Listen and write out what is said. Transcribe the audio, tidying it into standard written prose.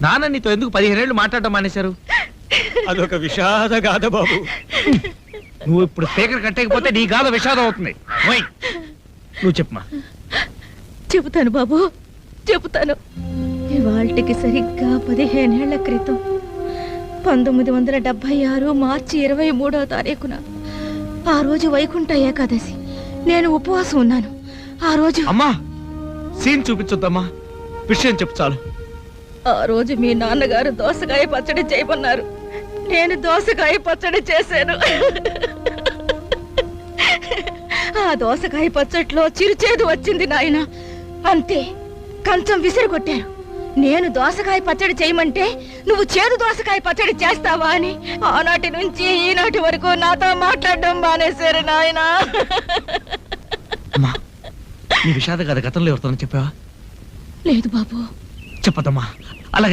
నాన్న నీతో ఎందుకు 15 ఏళ్ళు మాట్లాడటం మానేశారు? అదొక విషాద గాథ బాబు. నువ్వు ఇప్పుడు స్పీకర్ కట్టకపోతే నీ గాథ విషాదం అవుతుంది. నువ్వు చెప్పమా. చెబుతాను బాబు, చెబుతాను. ఇవాళకి సరిగ్గా 15 ఏళ్ల క్రితం 1976 మార్చి 23వ తారీఖున ఆ రోజు వైకుంఠ ఏకాదశి నేను ఉపవాసం ఉన్నాను. ఆ రోజు అమ్మా సీన్ చూపించొద్దమ్మా, విషయం చెప్పు చాలు. ఆ రోజు మీ నాన్నగారు దోసకాయ పచ్చడి చేయమన్నారు. నేను దోసకాయ పచ్చడి చేశాను. ఆ దోసకాయ పచ్చడిలో చిరుచేదు వచ్చింది నాయన. అంతే, కంచం విసిరి కొట్టారు. నేను దోసకాయ పచ్చడి చేయమంటే నువ్వు చేదు దోసకాయ పచ్చడి చేస్తావా అని ఆనాటి నుంచి ఈనాటి వరకు నాతో మాట్లాడడం మానేశారు నాయన. నీ విషాద గాథ గతంలో ఎవరితోనో చెప్పావా? లేదు బాబు. చెప్పదమ్మా,